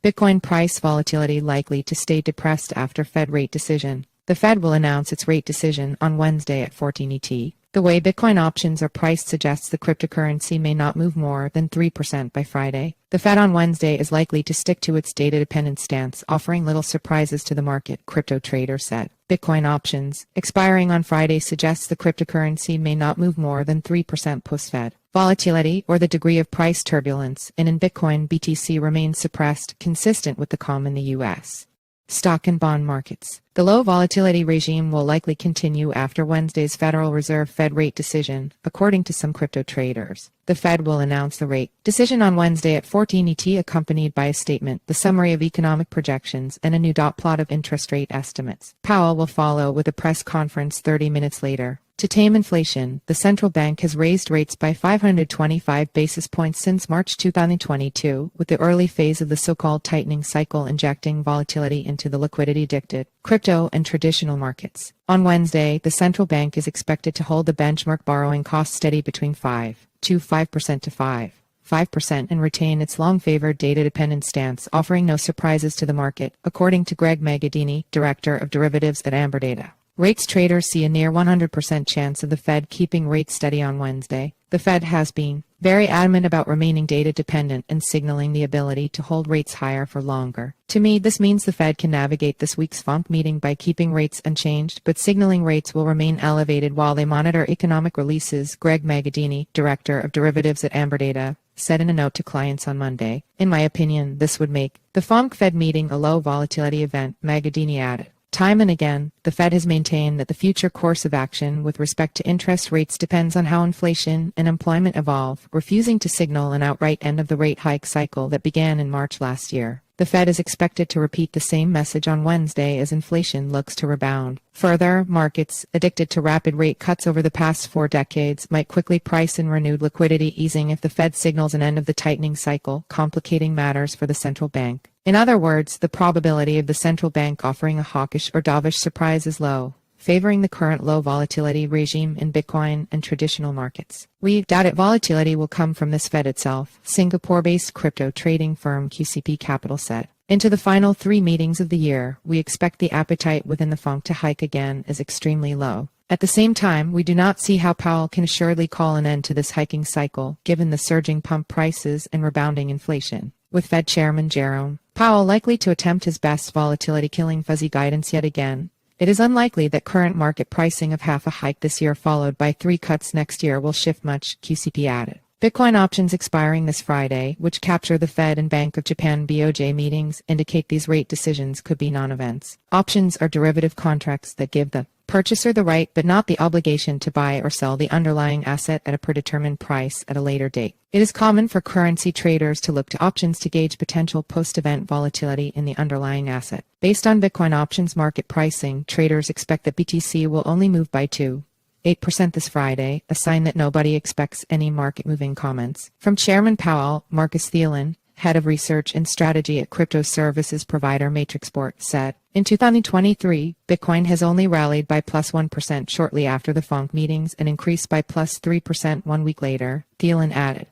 Bitcoin price volatility likely to stay depressed after Fed rate decision. The Fed will announce its rate decision on Wednesday at 14 ET. The way Bitcoin options are priced suggests the cryptocurrency may not move more than 3% by Friday. The Fed on Wednesday is likely to stick to its data-dependent stance, offering little surprises to the market, crypto traders said. Bitcoin options expiring on Friday suggests the cryptocurrency may not move more than 3% post-Fed. Volatility, or the degree of price turbulence, in Bitcoin BTC remains suppressed, consistent with the calm in the U.S. Stock and bond markets. The low volatility regime will likely continue after Wednesday's Federal Reserve Fed rate decision, according to some crypto traders. The Fed will announce the rate decision on Wednesday at 14 ET, accompanied by a statement, the summary of economic projections, and a new dot plot of interest rate estimates. Powell will follow with a press conference 30 minutes later. To tame inflation, the central bank has raised rates by 525 basis points since March 2022, with the early phase of the so-called tightening cycle injecting volatility into the liquidity-addicted crypto and traditional markets. On Wednesday, the central bank is expected to hold the benchmark borrowing cost steady between 5% to 5% and retain its long-favored data-dependent stance, offering no surprises to the market, according to Greg Magadini, director of derivatives at Amber Data. Rates traders see a near 100% chance of the Fed keeping rates steady on Wednesday. The Fed has been very adamant about remaining data-dependent and signaling the ability to hold rates higher for longer. To me, this means the Fed can navigate this week's FOMC meeting by keeping rates unchanged, but signaling rates will remain elevated while they monitor economic releases, Greg Magadini, director of derivatives at Amber Data, said in a note to clients on Monday. In my opinion, this would make the FOMC Fed meeting a low volatility event, Magadini added. Time and again, the Fed has maintained that the future course of action with respect to interest rates depends on how inflation and employment evolve, refusing to signal an outright end of the rate hike cycle that began in March last year. The Fed is expected to repeat the same message on Wednesday as inflation looks to rebound. Further, markets, addicted to rapid rate cuts over the past 4 decades, might quickly price in renewed liquidity easing if the Fed signals an end of the tightening cycle, complicating matters for the central bank. In other words, the probability of the central bank offering a hawkish or dovish surprise is low, favoring the current low volatility regime in Bitcoin and traditional markets. We doubt it volatility will come from this Fed itself, Singapore-based crypto trading firm QCP Capital said. Into the final 3 meetings of the year, we expect the appetite within the FOMC to hike again is extremely low. At the same time, we do not see how Powell can assuredly call an end to this hiking cycle, given the surging pump prices and rebounding inflation. With Fed Chairman Jerome Powell likely to attempt his best volatility-killing fuzzy guidance yet again, it is unlikely that current market pricing of half a hike this year followed by 3 cuts next year will shift much, QCP added. Bitcoin options expiring this Friday, which capture the Fed and Bank of Japan BOJ meetings, indicate these rate decisions could be non-events. Options are derivative contracts that give the purchaser the right but not the obligation to buy or sell the underlying asset at a predetermined price at a later date. It is common for currency traders to look to options to gauge potential post-event volatility in the underlying asset. Based on Bitcoin options market pricing, traders expect that BTC will only move by 2.8% this Friday, a sign that nobody expects any market-moving comments. From Chairman Powell, Marcus Thielen, head of research and strategy at crypto services provider Matrixport, said, in 2023, Bitcoin has only rallied by plus 1% shortly after the FOMC meetings and increased by plus 3% 1 week later, Thielen added.